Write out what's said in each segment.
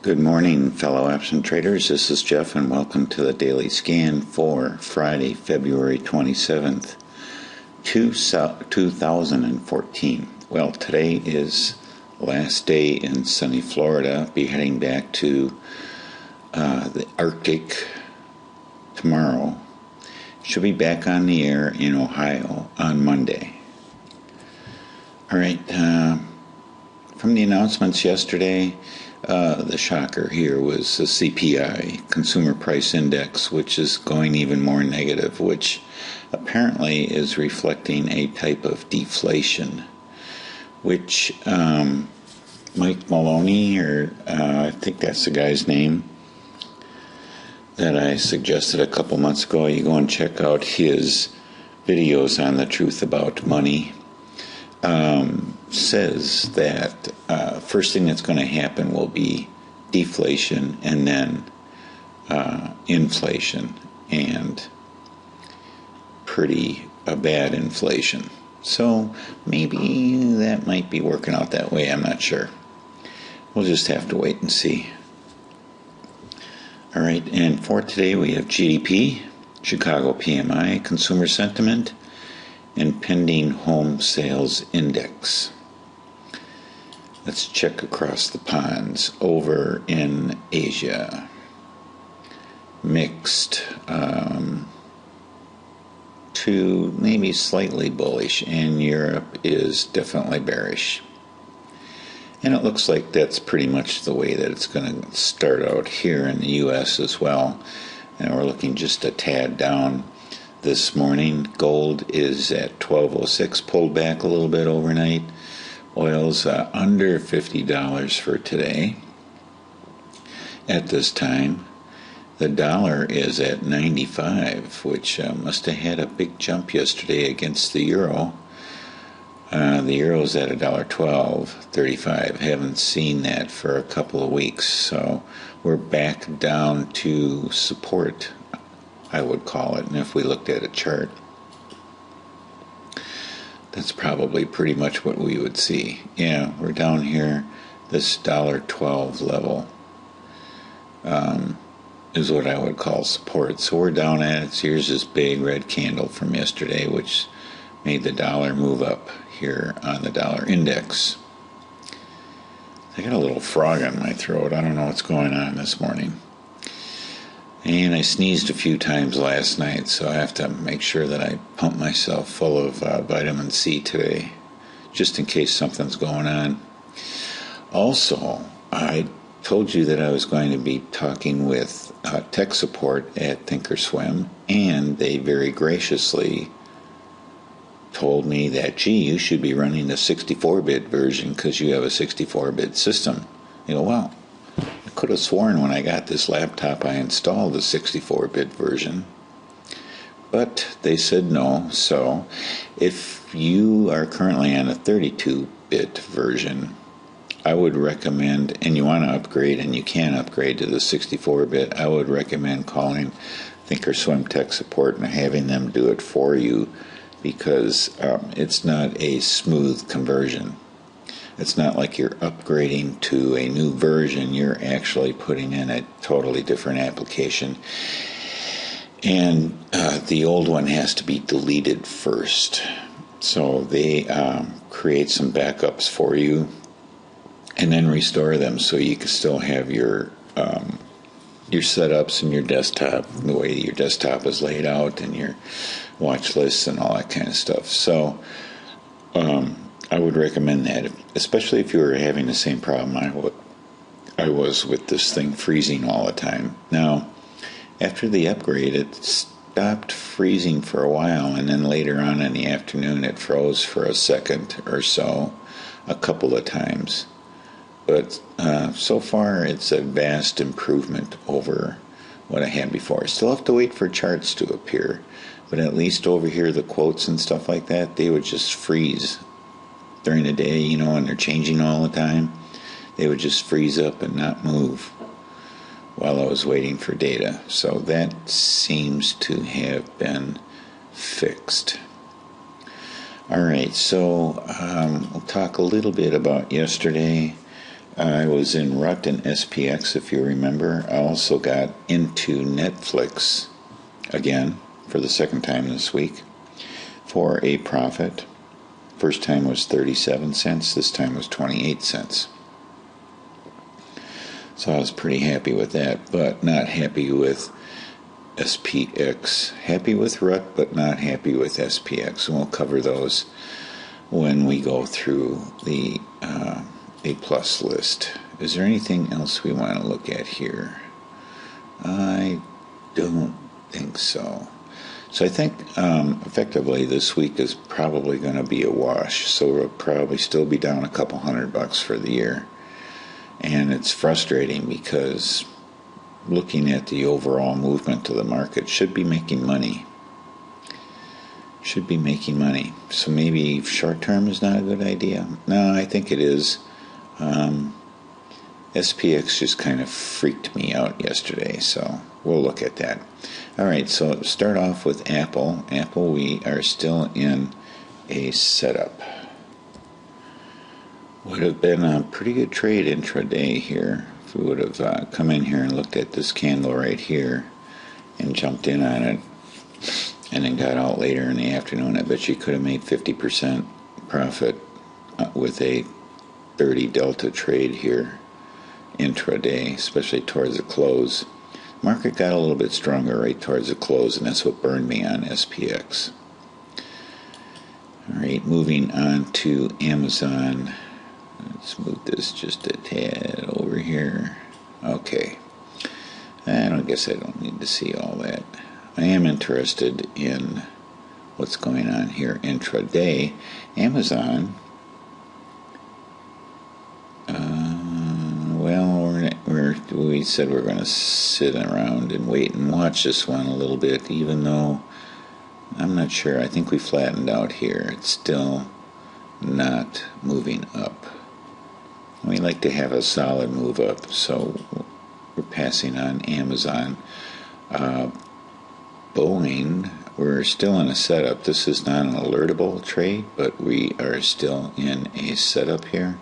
Good morning, fellow option traders. This is Jeff, and welcome to the daily scan for Friday, February 27th, 2014. Well, today is last day in sunny Florida. Be heading back to the Arctic tomorrow. Should be back on the air in Ohio on Monday. All right. From the announcements yesterday, the shocker here was the CPI, Consumer Price Index, which is going even more negative, which apparently is reflecting a type of deflation, which Mike Maloney, or I think that's the guy's name, that I suggested a couple months ago. You go and check out his videos on the truth about money. Says that first thing that's going to happen will be deflation and then inflation, and pretty bad inflation. So maybe that might be working out that way. I'm not sure. We'll just have to wait and see. All right, and for today we have GDP, Chicago PMI, consumer sentiment, and pending home sales index. Let's check across the ponds. Over in Asia, mixed to maybe slightly bullish, and Europe is definitely bearish. And it looks like that's pretty much the way that it's going to start out here in the U.S. as well. And we're looking just a tad down this morning. Gold is at 12.06, pulled back a little bit overnight. Oil's under $50 for today at this time. The dollar is at 95, which must have had a big jump yesterday against the euro. The euro's at $1.1235. Haven't seen that for a couple of weeks, so we're back down to support, I would call it. And if we looked at a chart, that's probably pretty much what we would see. Yeah, we're down here. This $1.12 level is what I would call support. So we're down at it. So here's this big red candle from yesterday, which made the dollar move up here on the dollar index. I got a little frog on my throat. I don't know what's going on this morning. And I sneezed a few times last night, so I have to make sure that I pump myself full of vitamin C today, just in case something's going on. Also, I told you that I was going to be talking with tech support at Thinkorswim, and they very graciously told me that, gee, you should be running the 64-bit version because you have a 64-bit system. You go, well, I could have sworn when I got this laptop I installed the 64-bit version, but they said no. So if you are currently on a 32-bit version, I would recommend, and you want to upgrade and you can upgrade to the 64-bit, I would recommend calling Thinkorswim Tech Support and having them do it for you, because it's not a smooth conversion. It's not like you're upgrading to a new version. You're actually putting in a totally different application. And the old one has to be deleted first. So they create some backups for you and then restore them so you can still have your setups and your desktop, the way your desktop is laid out, and your watch lists and all that kind of stuff. So I would recommend that, especially if you were having the same problem I was with this thing freezing all the time. Now, after the upgrade, it stopped freezing for a while, and then later on in the afternoon it froze for a second or so, a couple of times. But so far it's a vast improvement over what I had before. I still have to wait for charts to appear, but at least over here the quotes and stuff like that, they would just freeze during the day, and they're changing all the time. They would just freeze up and not move while I was waiting for data. So that seems to have been fixed. All right, so we'll talk a little bit about yesterday. I was in RUT and SPX, if you remember. I also got into Netflix again for the second time this week for a profit. First time was 37 cents, this time was 28 cents. So I was pretty happy with that, but not happy with SPX. Happy with RUT, but not happy with SPX. And we'll cover those when we go through the A+ list. Is there anything else we want to look at here? I don't think so. So I think effectively this week is probably going to be a wash. So we'll probably still be down a couple $100 for the year. And it's frustrating because looking at the overall movement of the market, should be making money. So maybe short term is not a good idea. No, I think it is. SPX just kind of freaked me out yesterday, so we'll look at that. All right, so start off with Apple. Apple, we are still in a setup. Would have been a pretty good trade intraday here if we would have come in here and looked at this candle right here and jumped in on it and then got out later in the afternoon. I bet you could have made 50% profit with a 30 delta trade here intraday, especially towards the close. Market got a little bit stronger right towards the close, and that's what burned me on SPX. All right, moving on to Amazon. Let's move this just a tad over here. Okay. I guess I don't need to see all that. I am interested in what's going on here intraday. Amazon, we said we're going to sit around and wait and watch this one a little bit, even though I'm not sure. I think we flattened out here. It's still not moving up. We like to have a solid move up, so we're passing on Amazon. Boeing, we're still in a setup. This is not an alertable trade, but we are still in a setup here.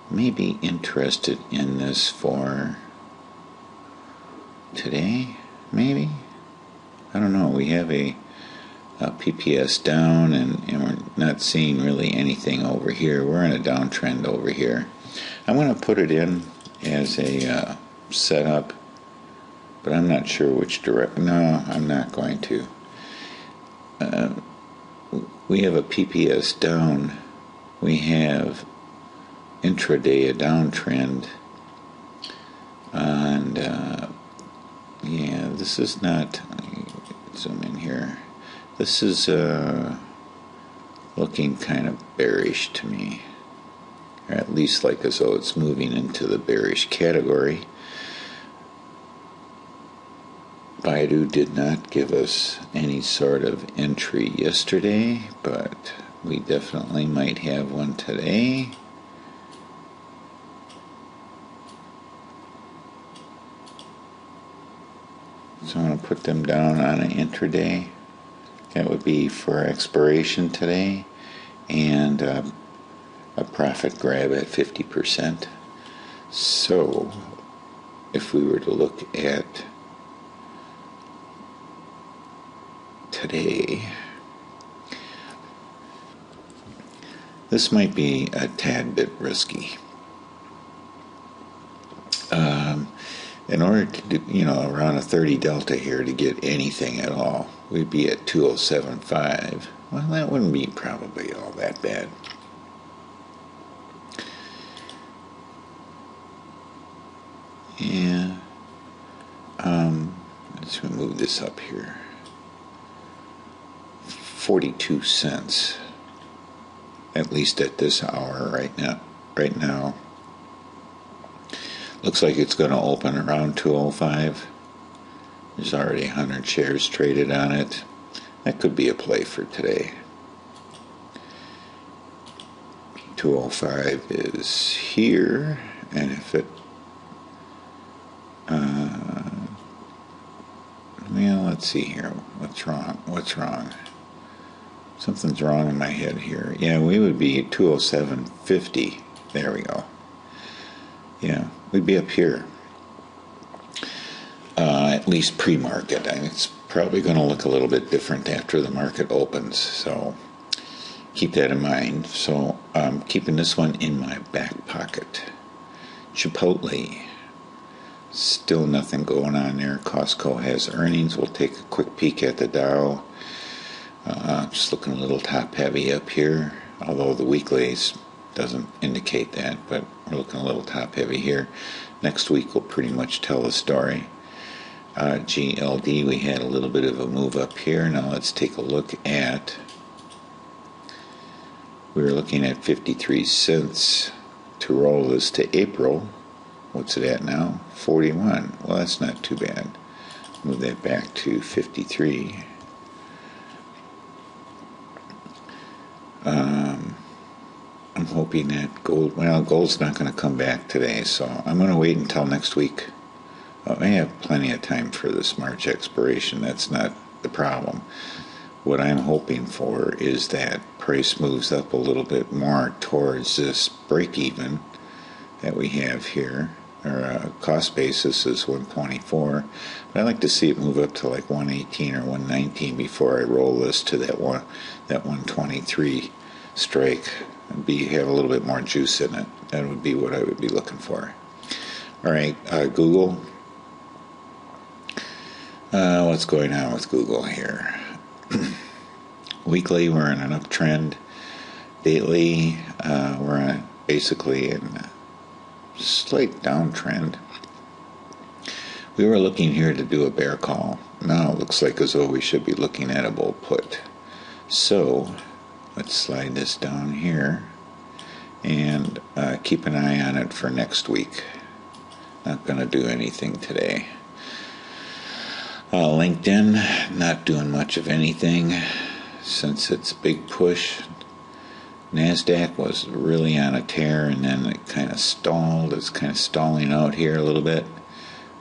Maybe interested in this for today, maybe? I don't know. We have a PPS down, and we're not seeing really anything over here. We're in a downtrend over here. I'm going to put it in as a setup, but I'm not sure which direction. No, I'm not going to. We have a PPS down. We have intraday a downtrend. And yeah, this is not, zoom in here. This is looking kind of bearish to me, or at least like as though it's moving into the bearish category. BIDU did not give us any sort of entry yesterday, but we definitely might have one today. So I'm going to put them down on an intraday. That would be for expiration today, and a profit grab at 50%. So if we were to look at today, this might be a tad bit risky. In order to do, around a 30 delta here to get anything at all, we'd be at 207.5. Well, that wouldn't be probably all that bad. Yeah. Let's move this up here. 42 cents. At least at this hour right now. Looks like it's going to open around 205. There's already 100 shares traded on it. That could be a play for today. 205 is here, and if it well, let's see here. What's wrong? Something's wrong in my head here. Yeah, we would be at 207.50. There we go. Yeah, we'd be up here. At least pre-market. I mean, it's probably going to look a little bit different after the market opens, so keep that in mind. So I'm keeping this one in my back pocket. Chipotle, still nothing going on there. Costco has earnings. We'll take a quick peek at the Dow. Just looking a little top heavy up here, although the weeklies doesn't indicate that, but we're looking a little top heavy here. Next week will pretty much tell the story. GLD, we had a little bit of a move up here. Now let's take a look at, we were looking at 53 cents to roll this to April. What's it at now? 41. Well, that's not too bad. Move that back to 53. I'm hoping that gold, well, gold's not going to come back today, so I'm going to wait until next week. I have plenty of time for this March expiration. That's not the problem. What I'm hoping for is that price moves up a little bit more towards this break-even that we have here. Our cost basis is 124, but I like to see it move up to like 118 or 119 before I roll this to that 123 strike and have a little bit more juice in it. That would be what I would be looking for. All right, Google. What's going on with Google here? Weekly, we're in an uptrend. Daily, we're basically in a slight downtrend. We were looking here to do a bear call. Now it looks like as though we should be looking at a bull put. So let's slide this down here and keep an eye on it for next week. Not going to do anything today. LinkedIn, not doing much of anything since its big push. NASDAQ was really on a tear and then it kind of stalled. It's kind of stalling out here a little bit.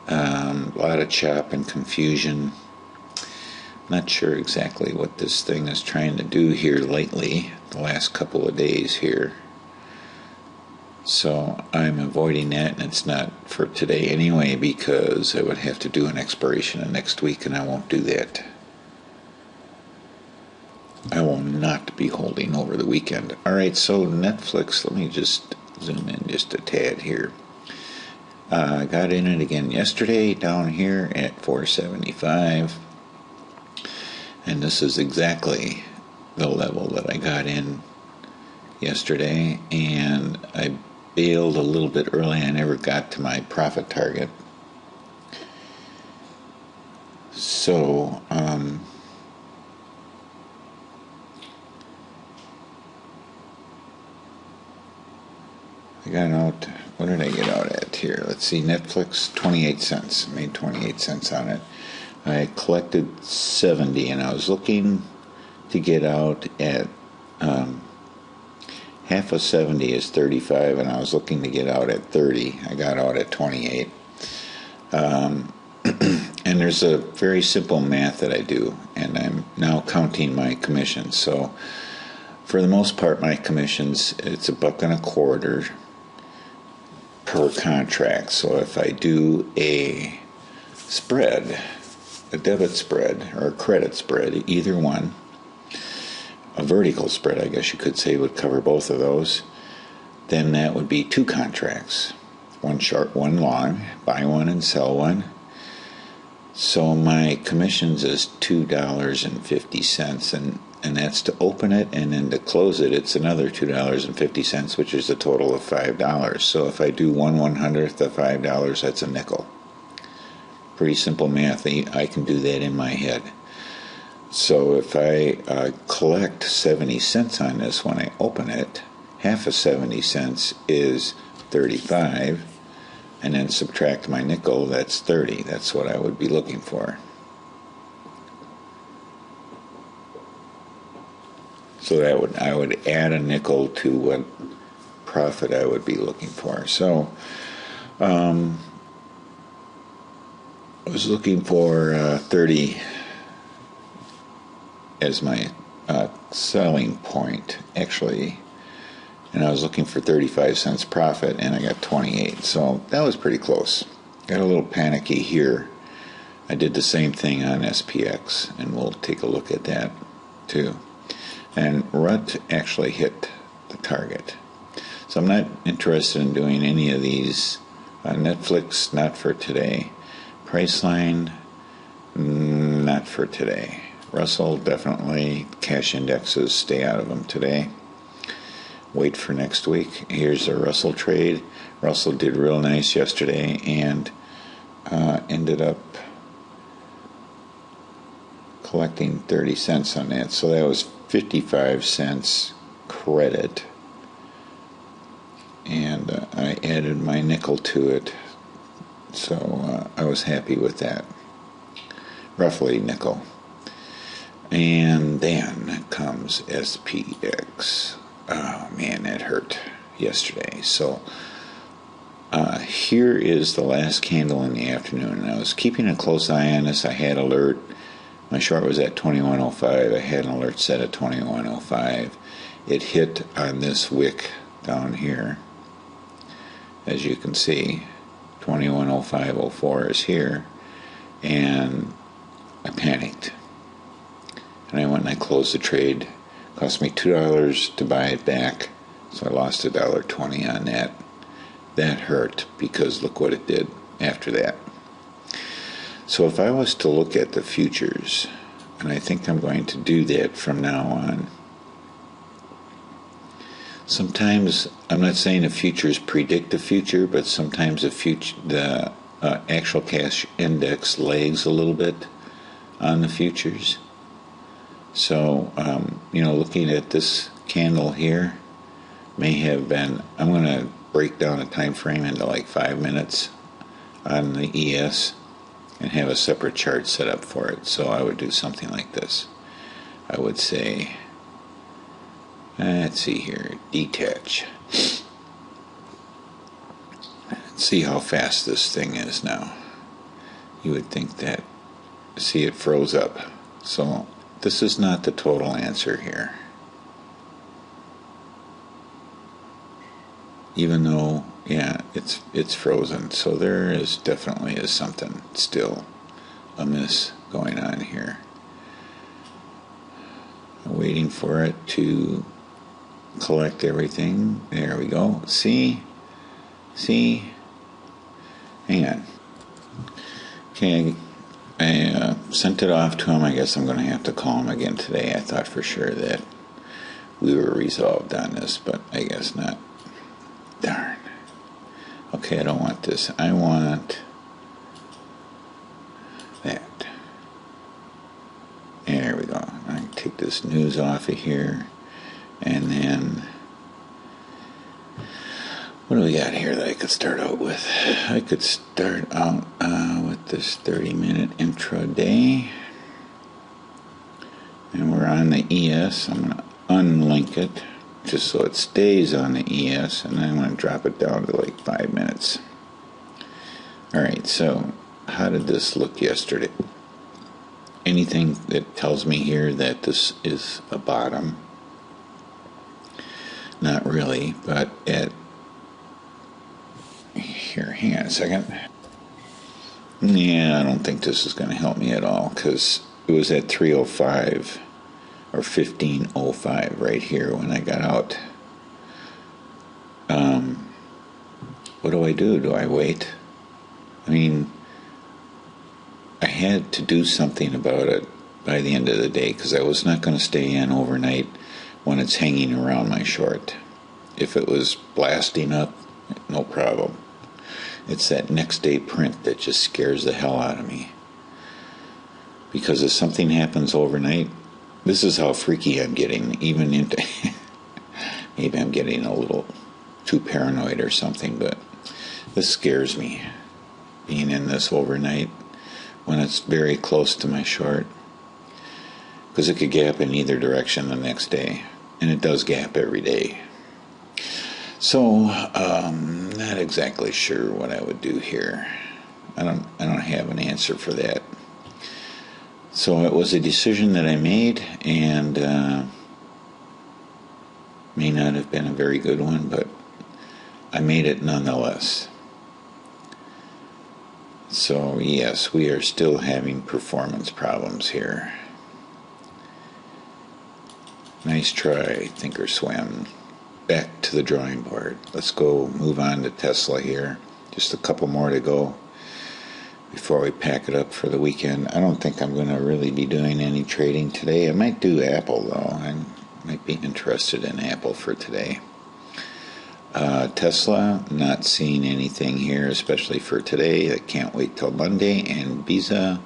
A lot of chop and confusion. Not sure exactly what this thing is trying to do here lately, the last couple of days here. So I'm avoiding that, and it's not for today anyway because I would have to do an expiration of next week, and I won't do that. I will not be holding over the weekend. All right, so Netflix, let me just zoom in just a tad here. I got in it again yesterday down here at 475, and this is exactly the level that I got in yesterday, and I bailed a little bit early. I never got to my profit target. So, I got out, what did I get out at here? Let's see, Netflix, 28 cents. I made 28 cents on it. I collected 70, and I was looking to get out at, half of 70 is 35, and I was looking to get out at 30. I got out at 28. And there's a very simple math that I do, and I'm now counting my commissions. So for the most part, my commissions, it's $1.25 per contract. So if I do a spread, a debit spread or a credit spread, either one, a vertical spread, I guess you could say, would cover both of those, then that would be 2 contracts, one short, one long, buy one and sell one. So my commissions is $2.50, and that's to open it, and then to close it, it's another $2.50, which is a total of $5. So if I do 1/100th of $5, that's a nickel. Pretty simple math. I can do that in my head. So if I collect 70 cents on this when I open it, half of 70 cents is 35, and then subtract my nickel, that's 30. That's what I would be looking for. So that I would add a nickel to what profit I would be looking for. So I was looking for 30 as my selling point. Actually, and I was looking for 35 cents profit, and I got 28. So that was pretty close. Got a little panicky here. I did the same thing on SPX, and we'll take a look at that too. And RUT actually hit the target. So I'm not interested in doing any of these. Netflix, not for today. Priceline, not for today. Russell, definitely. Cash indexes, stay out of them today. Wait for next week. Here's a Russell trade. Russell did real nice yesterday and ended up collecting 30 cents on that. So that was 55 cents credit. And I added my nickel to it. So I was happy with that. Roughly nickel. And then comes SPX. Oh man, that hurt yesterday. So here is the last candle in the afternoon. And I was keeping a close eye on this. I had alert. My short was at 21.05. I had an alert set at 21.05. It hit on this wick down here. As you can see, 21.05.04 is here. And I panicked. And I went and I closed the trade. It cost me $2 to buy it back. So I lost $1.20 on that. That hurt because look what it did after that. So if I was to look at the futures, and I think I'm going to do that from now on, sometimes, I'm not saying the futures predict the future, but sometimes the actual cash index lags a little bit on the futures. So, looking at this candle here may have been, I'm going to break down a time frame into like 5 minutes on the ES and have a separate chart set up for it. So I would do something like this. I would say, let's see here, detach. Let's see how fast this thing is now. You would think that, see, it froze up. So this is not the total answer here. Even though, yeah, it's frozen. So there is definitely is something still amiss going on here. I'm waiting for it to collect everything. There we go. See? Hang on. Okay, I sent it off to him. I guess I'm going to have to call him again today. I thought for sure that we were resolved on this, but I guess not. Darn. Okay, I don't want this. I want that. There we go. I can take this news off of here. And then, what do we got here that I could start out with? I could start out with this 30-minute intra-day. And we're on the ES. I'm going to unlink it just so it stays on the ES. And then I'm going to drop it down to like 5 minutes. Alright, so how did this look yesterday? Anything that tells me here that this is a bottom? Not really, but here, hang on a second. Yeah, I don't think this is going to help me at all because it was at 305 or 1505 right here when I got out. What do? Do I wait? I mean, I had to do something about it by the end of the day because I was not going to stay in overnight when it's hanging around my short. If it was blasting up, no problem. It's that next day print that just scares the hell out of me. Because if something happens overnight, this is how freaky I'm getting, even into maybe I'm getting a little too paranoid or something, but this scares me, being in this overnight when it's very close to my short, because it could gap in either direction the next day, and it does gap every day. So not exactly sure what I would do here. I don't have an answer for that. So it was a decision that I made, and May not have been a very good one, but I made it nonetheless. So yes, we are still having performance problems here. Nice try, Thinkorswim. Back to the drawing board. Let's go move on to Tesla here. Just a couple more to go before we pack it up for the weekend. I don't think I'm going to really be doing any trading today. I might do Apple though. I might be interested in Apple for today. Tesla, not seeing anything here, especially for today. I can't wait till Monday. And Visa,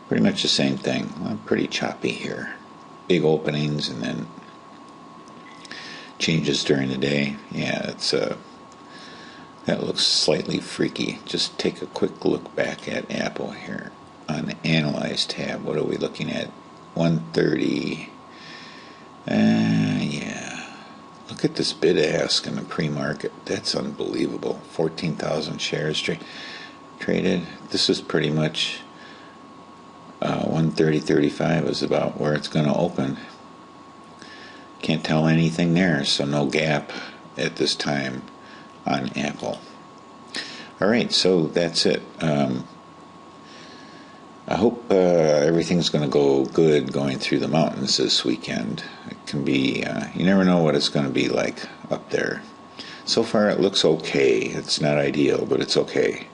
pretty much the same thing. Well, pretty choppy here. Big openings and then changes during the day. Yeah, it's that looks slightly freaky. Just take a quick look back at Apple here on the Analyze tab. What are we looking at? 130. Yeah. Look at this bid ask in the pre-market. That's unbelievable. 14,000 shares traded. This is pretty much 130.35 is about where it's going to open. Can't tell anything there, so no gap at this time on Apple. Alright, so that's it. I hope everything's going to go good going through the mountains this weekend. It can be, you never know what it's going to be like up there. So far it looks okay. It's not ideal, but it's okay.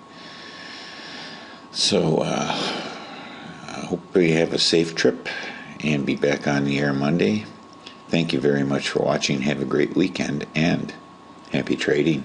So I hope you have a safe trip and be back on the air Monday. Thank you very much for watching. Have a great weekend and happy trading.